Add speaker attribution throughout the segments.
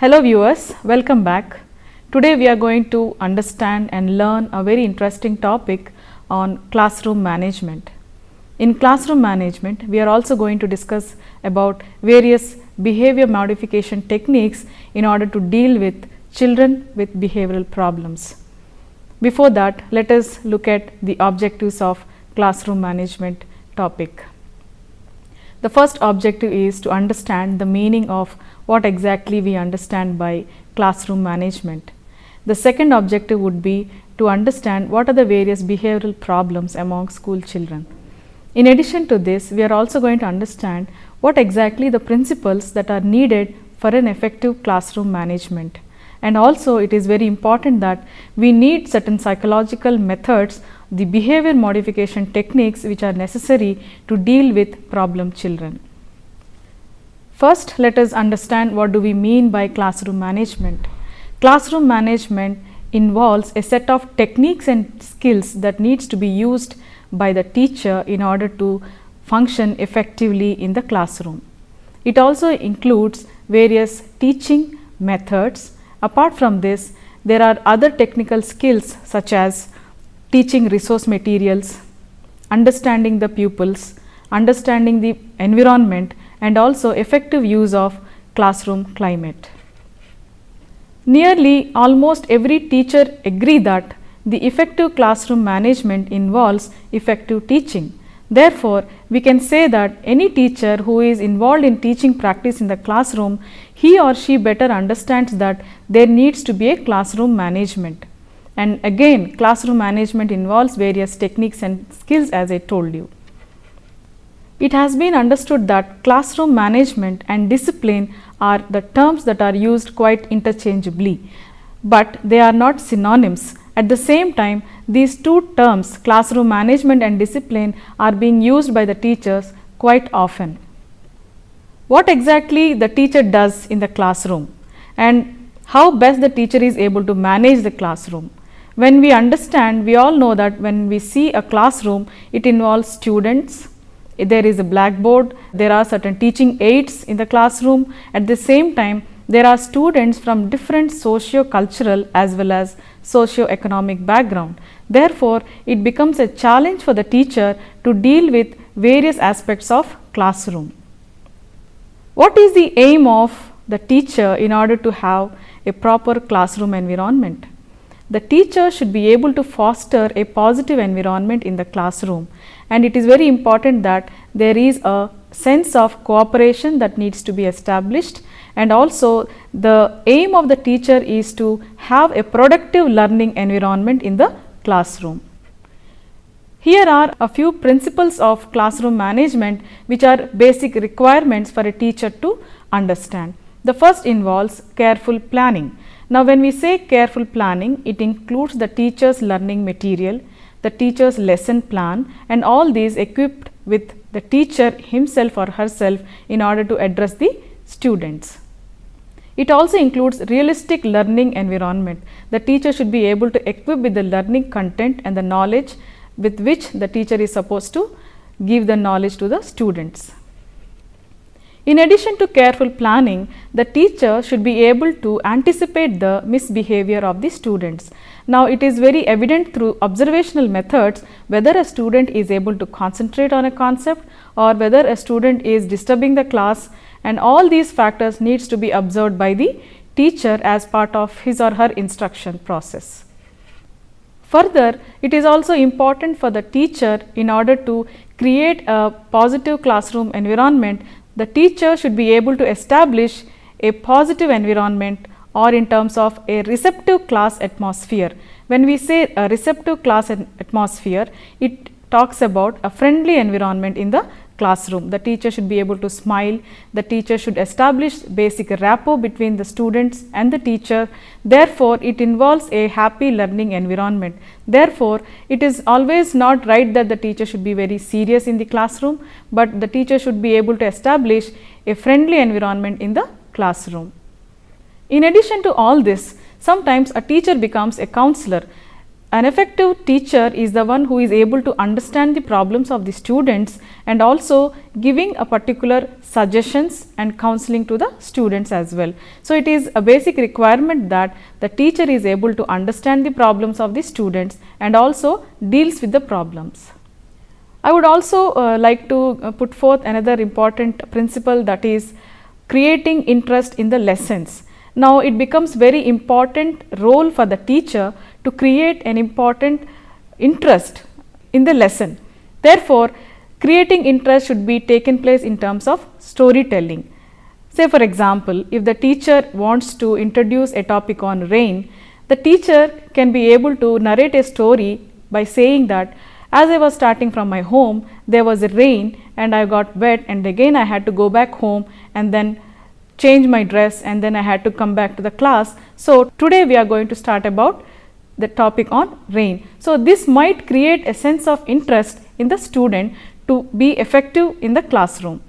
Speaker 1: Hello viewers, welcome back. Today we are going to understand and learn a very interesting topic on classroom management. In classroom management, we are also going to discuss about various behavior modification techniques in order to deal with children with behavioral problems. Before that, let us look at the objectives of classroom management topic. The first objective is to understand the meaning of what exactly we understand by classroom management. The second objective would be to understand what are the various behavioral problems among school children. In addition to this, we are also going to understand what exactly the principles that are needed for an effective classroom management. And also it is very important that we need certain psychological methods, the behavior modification techniques which are necessary to deal with problem children. First, let us understand what do we mean by classroom management. Classroom management involves a set of techniques and skills that needs to be used by the teacher in order to function effectively in the classroom. It also includes various teaching methods. Apart from this, there are other technical skills such as teaching resource materials, understanding the pupils, understanding the environment, and also effective use of classroom climate. Nearly almost every teacher agree that the effective classroom management involves effective teaching. Therefore, we can say that any teacher who is involved in teaching practice in the classroom, he or she better understands that there needs to be a classroom management. And again, classroom management involves various techniques and skills, as I told you. It has been understood that classroom management and discipline are the terms that are used quite interchangeably, but they are not synonyms. At the same time, these two terms, classroom management and discipline, are being used by the teachers quite often. What exactly the teacher does in the classroom and how best the teacher is able to manage the classroom. When we understand, we all know that when we see a classroom, it involves students, there is a blackboard, there are certain teaching aids in the classroom. At the same time, there are students from different socio-cultural as well as socio-economic background. Therefore, it becomes a challenge for the teacher to deal with various aspects of classroom. What is the aim of the teacher in order to have a proper classroom environment? The teacher should be able to foster a positive environment in the classroom, and it is very important that there is a sense of cooperation that needs to be established, and also the aim of the teacher is to have a productive learning environment in the classroom. Here are a few principles of classroom management which are basic requirements for a teacher to understand. The first involves careful planning. Now, when we say careful planning, it includes the teacher's learning material, the teacher's lesson plan, and all these equipped with the teacher himself or herself in order to address the students. It also includes realistic learning environment. The teacher should be able to equip with the learning content and the knowledge with which the teacher is supposed to give the knowledge to the students. In addition to careful planning, the teacher should be able to anticipate the misbehavior of the students. Now, it is very evident through observational methods whether a student is able to concentrate on a concept or whether a student is disturbing the class, and all these factors needs to be observed by the teacher as part of his or her instruction process. Further, it is also important for the teacher, in order to create a positive classroom environment, the teacher should be able to establish a positive environment, or in terms of a receptive class atmosphere. When we say a receptive class atmosphere, it talks about a friendly environment in the classroom. The teacher should be able to smile, the teacher should establish basic rapport between the students and the teacher. Therefore, it involves a happy learning environment. Therefore, it is always not right that the teacher should be very serious in the classroom, but the teacher should be able to establish a friendly environment in the classroom. In addition to all this, sometimes a teacher becomes a counselor. An effective teacher is the one who is able to understand the problems of the students and also giving a particular suggestions and counseling to the students as well. So, it is a basic requirement that the teacher is able to understand the problems of the students and also deals with the problems. I would also like to put forth another important principle, that is creating interest in the lessons. Now, it becomes very important role for the teacher to create an important interest in the lesson. Therefore, creating interest should be taken place in terms of storytelling. Say for example, if the teacher wants to introduce a topic on rain, the teacher can be able to narrate a story by saying that as I was starting from my home, there was a rain and I got wet, and again I had to go back home and then change my dress, and then I had to come back to the class. So, today we are going to start about the topic on rain. So, this might create a sense of interest in the student to be effective in the classroom.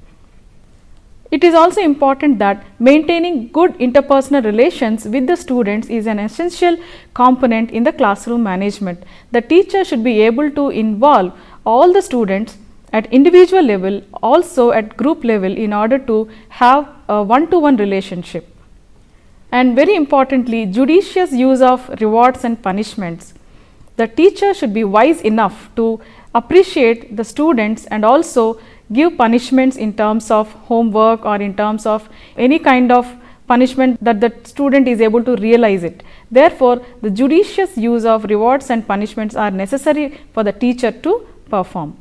Speaker 1: It is also important that maintaining good interpersonal relations with the students is an essential component in the classroom management. The teacher should be able to involve all the students at individual level, also at group level, in order to have a one-to-one relationship. And very importantly, judicious use of rewards and punishments. The teacher should be wise enough to appreciate the students and also give punishments in terms of homework or in terms of any kind of punishment that the student is able to realize it. Therefore, the judicious use of rewards and punishments are necessary for the teacher to perform.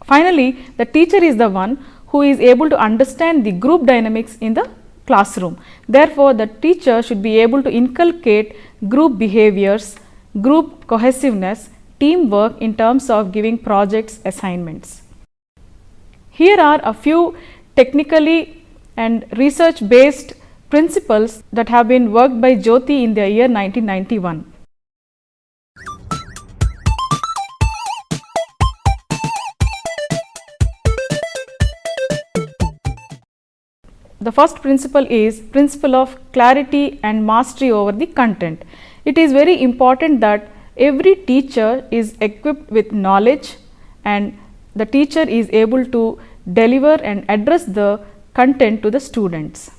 Speaker 1: Finally, the teacher is the one who is able to understand the group dynamics in the classroom. Therefore, the teacher should be able to inculcate group behaviors, group cohesiveness, teamwork in terms of giving projects, assignments. Here are a few technically and research based principles that have been worked by Jyoti in the year 1991. The first principle is principle of clarity and mastery over the content. It is very important that every teacher is equipped with knowledge and the teacher is able to deliver and address the content to the students.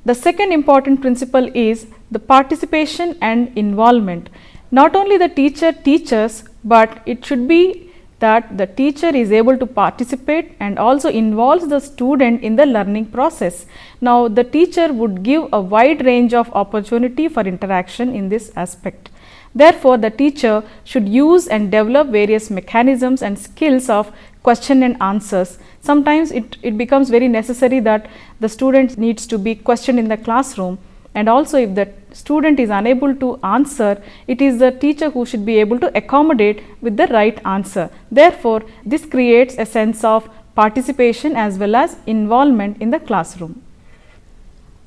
Speaker 1: The second important principle is the participation and involvement. Not only the teacher teaches, but it should be that the teacher is able to participate and also involves the student in the learning process. Now, the teacher would give a wide range of opportunity for interaction in this aspect. Therefore, the teacher should use and develop various mechanisms and skills of question and answers. Sometimes it becomes very necessary that the student needs to be questioned in the classroom, and also if the student is unable to answer, it is the teacher who should be able to accommodate with the right answer. Therefore, this creates a sense of participation as well as involvement in the classroom.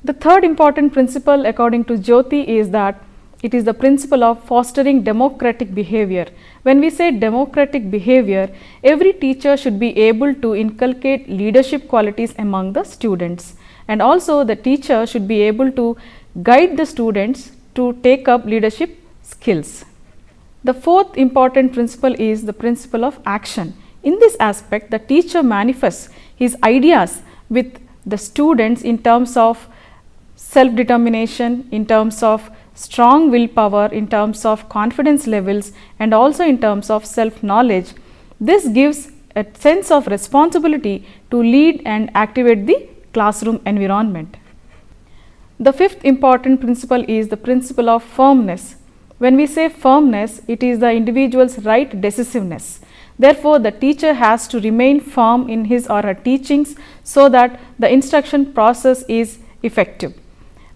Speaker 1: The third important principle according to Jyoti is that it is the principle of fostering democratic behavior. When we say democratic behavior, every teacher should be able to inculcate leadership qualities among the students, and also the teacher should be able to guide the students to take up leadership skills. The fourth important principle is the principle of action. In this aspect, the teacher manifests his ideas with the students in terms of self-determination, in terms of strong willpower, in terms of confidence levels, and also in terms of self-knowledge. This gives a sense of responsibility to lead and activate the classroom environment. The fifth important principle is the principle of firmness. When we say firmness, it is the individual's right decisiveness. Therefore, the teacher has to remain firm in his or her teachings so that the instruction process is effective.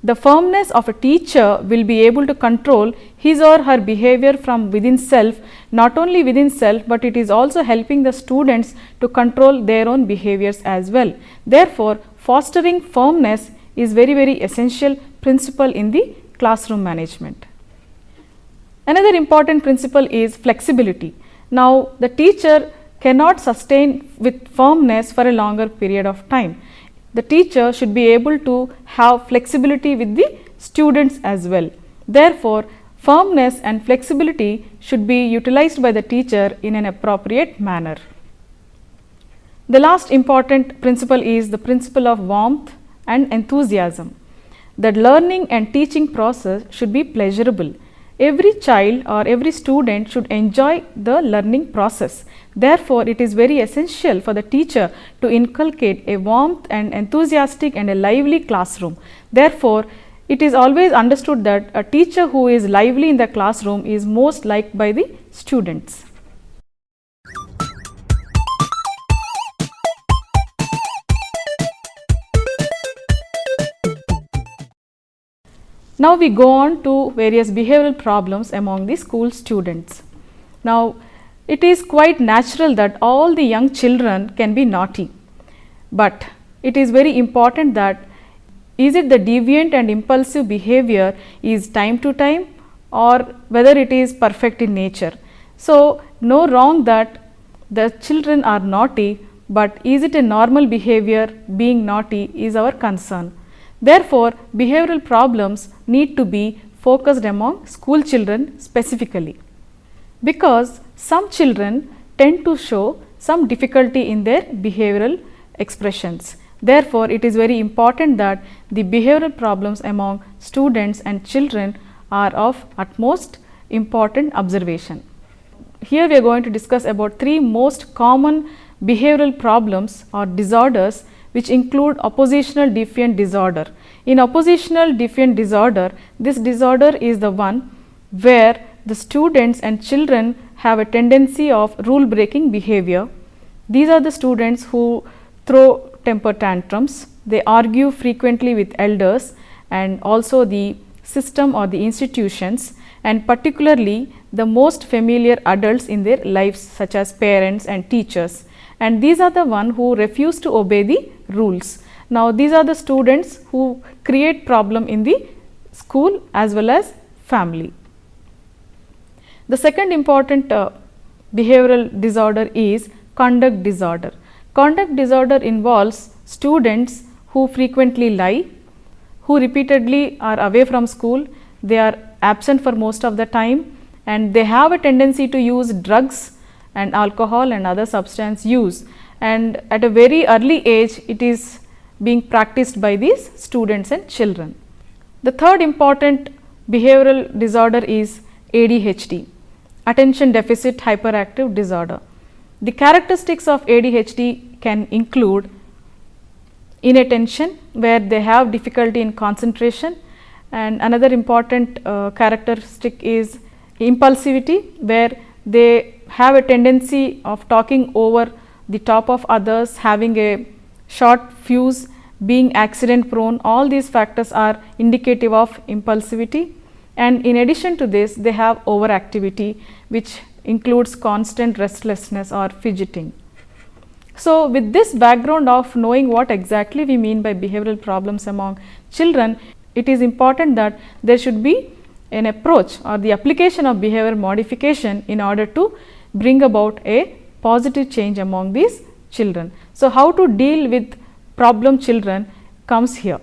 Speaker 1: The firmness of a teacher will be able to control his or her behavior from within self, not only within self, but it is also helping the students to control their own behaviors as well. Therefore, fostering firmness is very essential principle in the classroom management. Another important principle is flexibility. Now, the teacher cannot sustain with firmness for a longer period of time. The teacher should be able to have flexibility with the students as well. Therefore, Firmness and flexibility should be utilized by the teacher in an appropriate manner. The last important principle is the principle of warmth and enthusiasm. The learning and teaching process should be pleasurable. Every child or every student should enjoy the learning process. Therefore, it is very essential for the teacher to inculcate a warmth and enthusiastic and a lively classroom. Therefore, it is always understood that a teacher who is lively in the classroom is most liked by the students. Now we go on to various behavioral problems among the school students. Now it is quite natural that all the young children can be naughty, but it is very important that is it the deviant and impulsive behavior is time to time or whether it is perfect in nature. So no wrong that the children are naughty, but is it a normal behavior being naughty is our concern. Therefore, behavioral problems need to be focused among school children specifically, because some children tend to show some difficulty in their behavioral expressions. Therefore, it is very important that the behavioral problems among students and children are of utmost important observation. Here we are going to discuss about 3 most common behavioral problems or disorders, which include oppositional defiant disorder. In oppositional defiant disorder, this disorder is the one where the students and children have a tendency of rule breaking behavior. These are the students who throw temper tantrums, they argue frequently with elders and also the system or the institutions, and particularly the most familiar adults in their lives such as parents and teachers. And these are the one who refuse to obey the rules. Now these are the students who create problem in the school as well as family. The second important behavioral disorder is conduct disorder. Conduct disorder involves students who frequently lie, who repeatedly are away from school, they are absent for most of the time, and they have a tendency to use drugs and alcohol and other substance use, and at a very early age it is being practiced by these students and children. The third important behavioral disorder is ADHD, attention deficit hyperactive disorder. The characteristics of ADHD can include inattention, where they have difficulty in concentration, and another important characteristic is impulsivity, where they have a tendency of talking over the top of others, having a short fuse, being accident prone. All these factors are indicative of impulsivity, and in addition to this they have overactivity, which includes constant restlessness or fidgeting. So with this background of knowing what exactly we mean by behavioral problems among children, it is important that there should be an approach or the application of behavior modification in order to bring about a positive change among these children. So how to deal with problem children comes here.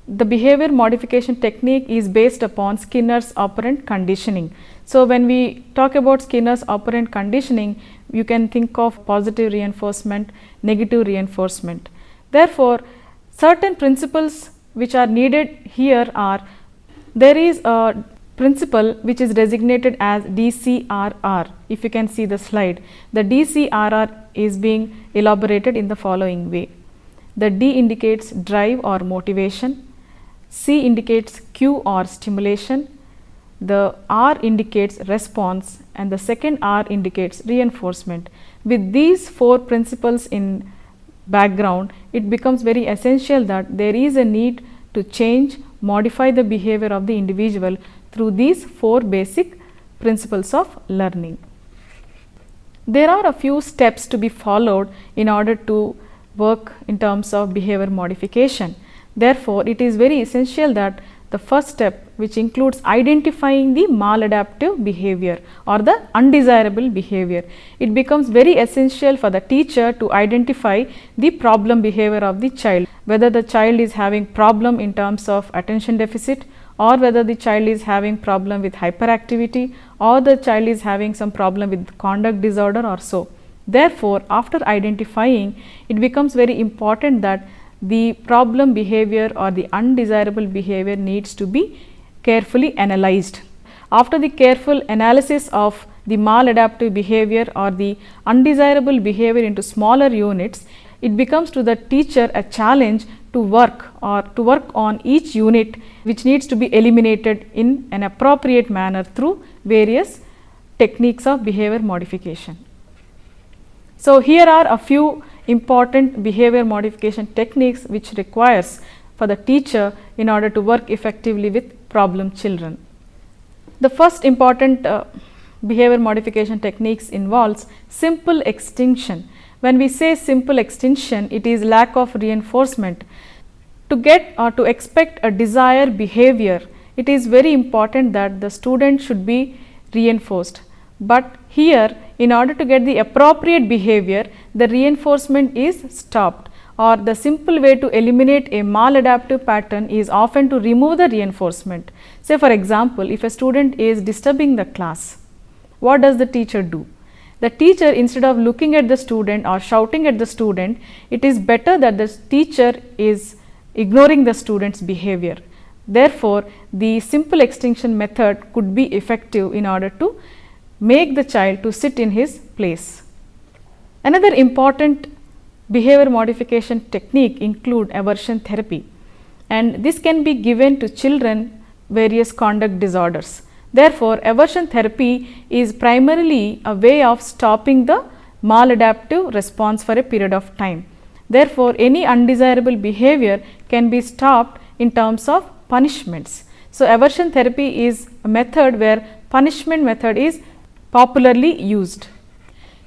Speaker 1: The behavior modification technique is based upon Skinner's operant conditioning. So when we talk about Skinner's operant conditioning, you can think of positive reinforcement, negative reinforcement. Therefore, certain principles which are needed here are, there is a principle which is designated as DCRR. If you can see the slide, the DCRR is being elaborated in the following way. The D indicates drive or motivation, C indicates cue or stimulation, the R indicates response, and the second R indicates reinforcement. With these 4 principles in background, it becomes very essential that there is a need to change, modify the behavior of the individual through these 4 basic principles of learning. There are a few steps to be followed in order to work in terms of behavior modification. Therefore, it is very essential that the first step, which includes identifying the maladaptive behavior or the undesirable behavior, it becomes very essential for the teacher to identify the problem behavior of the child, whether the child is having problem in terms of attention deficit or whether the child is having problem with hyperactivity or the child is having some problem with conduct disorder or so. Therefore, after identifying, it becomes very important that the problem behavior or the undesirable behavior needs to be carefully analyzed. After the careful analysis of the maladaptive behavior or the undesirable behavior into smaller units, it becomes to the teacher a challenge to work on each unit which needs to be eliminated in an appropriate manner through various techniques of behavior modification. So, here are a few important behavior modification techniques which requires for the teacher in order to work effectively with problem children. The first important behavior modification techniques involves simple extinction. When we say simple extinction, it is lack of reinforcement. To get or to expect a desired behavior, it is very important that the student should be reinforced. But here, in order to get the appropriate behavior, the reinforcement is stopped, or the simple way to eliminate a maladaptive pattern is often to remove the reinforcement. Say for example, if a student is disturbing the class, what does the teacher do? The teacher, instead of looking at the student or shouting at the student, it is better that the teacher is ignoring the student's behavior. Therefore, the simple extinction method could be effective in order to make the child to sit in his place. Another important behavior modification technique include aversion therapy, and this can be given to children various conduct disorders. Therefore, aversion therapy is primarily a way of stopping the maladaptive response for a period of time. Therefore, any undesirable behavior can be stopped in terms of punishments. So, aversion therapy is a method where punishment method is popularly used.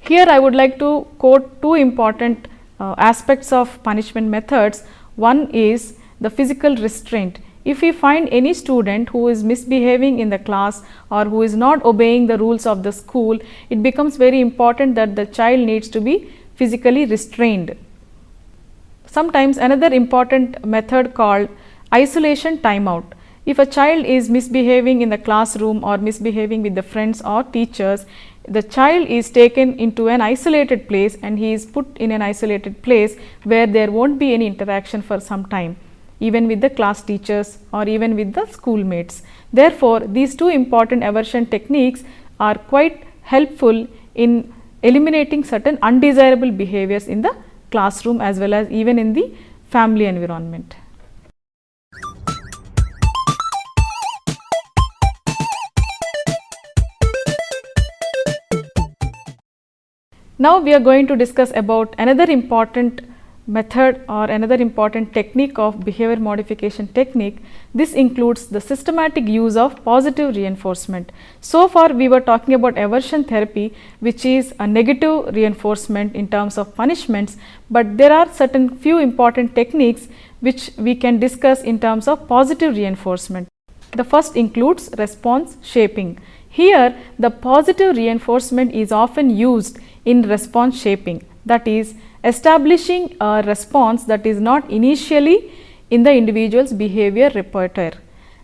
Speaker 1: Here I would like to quote two important aspects of punishment methods. One is the physical restraint. If we find any student who is misbehaving in the class or who is not obeying the rules of the school, it becomes very important that the child needs to be physically restrained. Sometimes another important method called isolation timeout. If a child is misbehaving in the classroom or misbehaving with the friends or teachers, the child is taken into an isolated place and he is put in an isolated place where there won't be any interaction for some time, even with the class teachers or even with the schoolmates. Therefore, these two important aversion techniques are quite helpful in eliminating certain undesirable behaviors in the classroom as well as even in the family environment. Now, we are going to discuss about another important method or another important technique of behavior modification technique. This includes the systematic use of positive reinforcement. So far we were talking about aversion therapy, which is a negative reinforcement in terms of punishments, but there are certain few important techniques which we can discuss in terms of positive reinforcement. The first includes response shaping. Here the positive reinforcement is often used in response shaping, that is establishing a response that is not initially in the individual's behavior repertoire.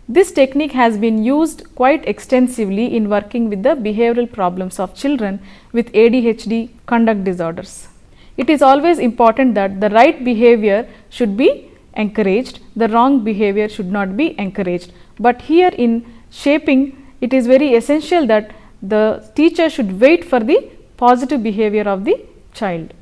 Speaker 1: This technique has been used quite extensively in working with the behavioral problems of children with ADHD conduct disorders. It is always important that the right behavior should be encouraged, the wrong behavior should not be encouraged. But here in shaping, it is very essential that the teacher should wait for the positive behavior of the child.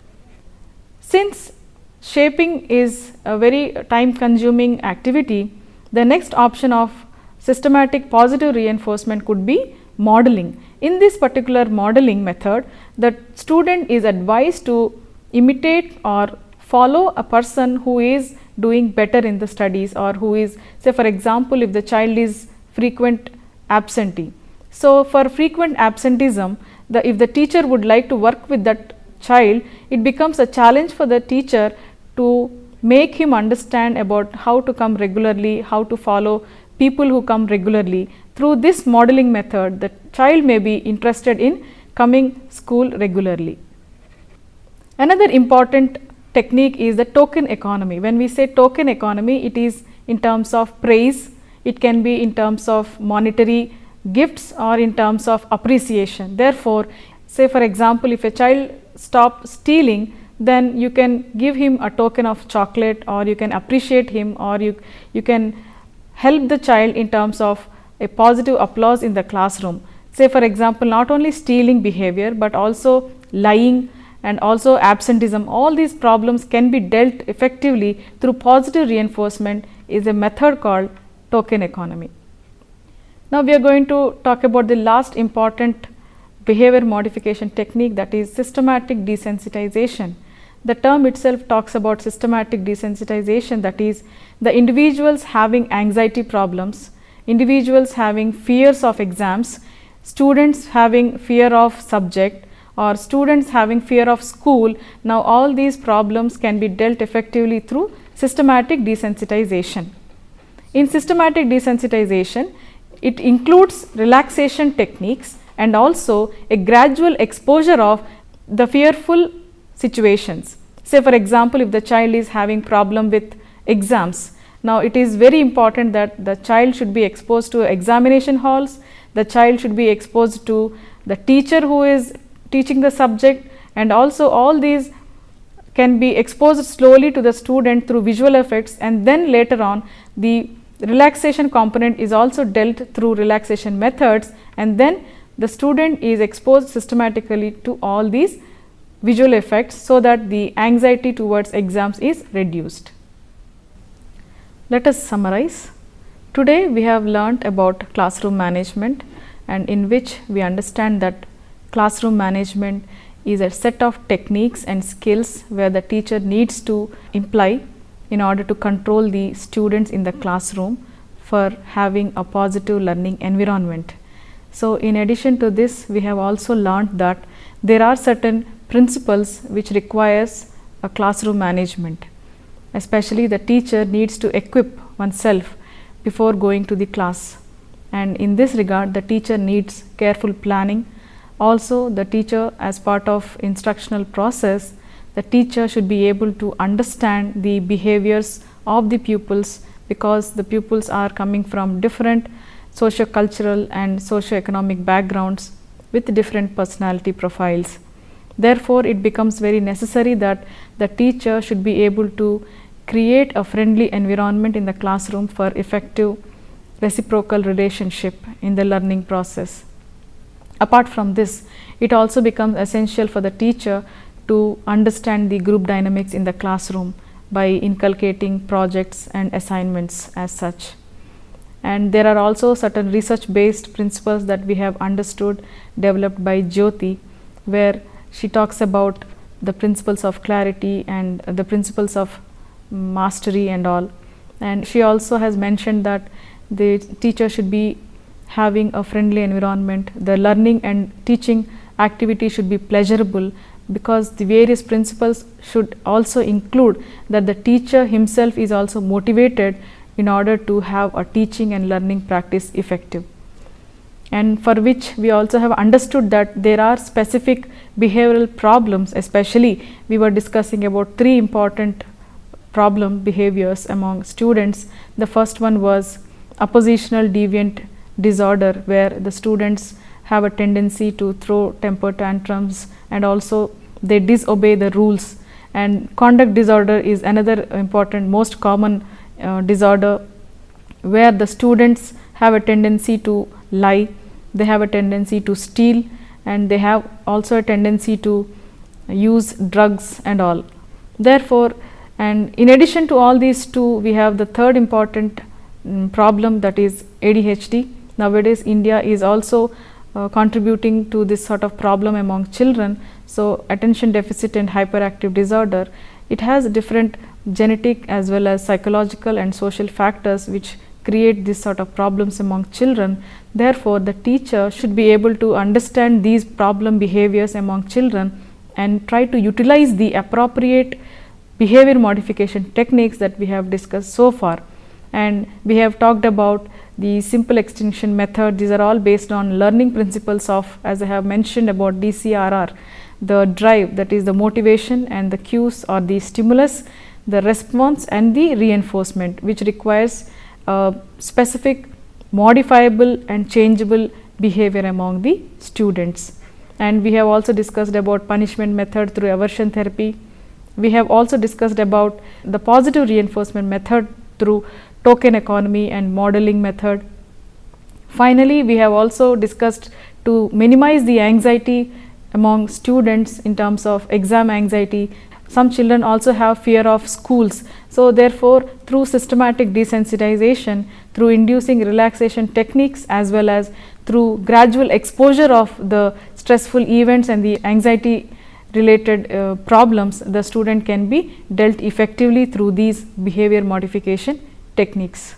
Speaker 1: Since shaping is a very time consuming activity, the next option of systematic positive reinforcement could be modeling. In this particular modeling method, the student is advised to imitate or follow a person who is doing better in the studies or who is, say for example, if the child is frequent absentee. So, for frequent absenteeism, if the teacher would like to work with that child, it becomes a challenge for the teacher to make him understand about how to come regularly, how to follow people who come regularly. Through this modeling method, the child may be interested in coming school regularly. Another important technique is the token economy. When we say token economy, it is in terms of praise, it can be in terms of monetary gifts or in terms of appreciation. Therefore, say for example, if a child stops stealing, then you can give him a token of chocolate, or you can appreciate him, or you can help the child in terms of a positive applause in the classroom. Say for example, not only stealing behavior, but also lying and also absenteeism, all these problems can be dealt effectively through positive reinforcement, is a method called token economy. Now, we are going to talk about the last important behavior modification technique, that is systematic desensitization. The term itself talks about systematic desensitization, that is the individuals having anxiety problems, individuals having fears of exams, students having fear of subject, or students having fear of school. Now, all these problems can be dealt effectively through systematic desensitization. In systematic desensitization, it includes relaxation techniques and also a gradual exposure of the fearful situations. Say for example, if the child is having problem with exams, now it is very important that the child should be exposed to examination halls, the child should be exposed to the teacher who is teaching the subject, and also all these can be exposed slowly to the student through visual effects, and then later on the relaxation component is also dealt through relaxation methods, and then the student is exposed systematically to all these visual effects, so that the anxiety towards exams is reduced. Let us summarize. Today we have learnt about classroom management, and in which we understand that classroom management is a set of techniques and skills where the teacher needs to imply in order to control the students in the classroom for having a positive learning environment. So, in addition to this, we have also learnt that there are certain principles which requires a classroom management, especially the teacher needs to equip oneself before going to the class, and in this regard the teacher needs careful planning. Also, the teacher, as part of instructional process, the teacher should be able to understand the behaviors of the pupils, because the pupils are coming from different socio-cultural and socio-economic backgrounds with different personality profiles. Therefore, it becomes very necessary that the teacher should be able to create a friendly environment in the classroom for effective reciprocal relationship in the learning process. Apart from this, it also becomes essential for the teacher to understand the group dynamics in the classroom by inculcating projects and assignments as such. And there are also certain research based principles that we have understood, developed by Jyoti, where she talks about the principles of clarity and the principles of mastery and all. And she also has mentioned that the teacher should be having a friendly environment, the learning and teaching activity should be pleasurable, because the various principles should also include that the teacher himself is also motivated in order to have a teaching and learning practice effective. And for which we also have understood that there are specific behavioral problems, especially we were discussing about 3 important problem behaviors among students. The first one was oppositional deviant disorder, where the students have a tendency to throw temper tantrums and also they disobey the rules. And conduct disorder is another important, most common disorder, where the students have a tendency to lie, they have a tendency to steal, and they have also a tendency to use drugs and all. Therefore, and in addition to all these 2, we have the third important problem, that is ADHD. Nowadays, India is also contributing to this sort of problem among children. So, attention deficit and hyperactive disorder, it has different genetic as well as psychological and social factors which create this sort of problems among children. Therefore, the teacher should be able to understand these problem behaviors among children and try to utilize the appropriate behavior modification techniques that we have discussed so far. And we have talked about the simple extinction method. These are all based on learning principles of, as I have mentioned about DCRR, the drive, that is the motivation, and the cues or the stimulus, the response and the reinforcement, which requires specific, modifiable and changeable behavior among the students. And we have also discussed about punishment method through aversion therapy. We have also discussed about the positive reinforcement method through token economy and modeling method. Finally, we have also discussed to minimize the anxiety among students in terms of exam anxiety. Some children also have fear of schools. So, therefore, through systematic desensitization, through inducing relaxation techniques as well as through gradual exposure of the stressful events and the anxiety related problems, the student can be dealt effectively through these behavior modification techniques.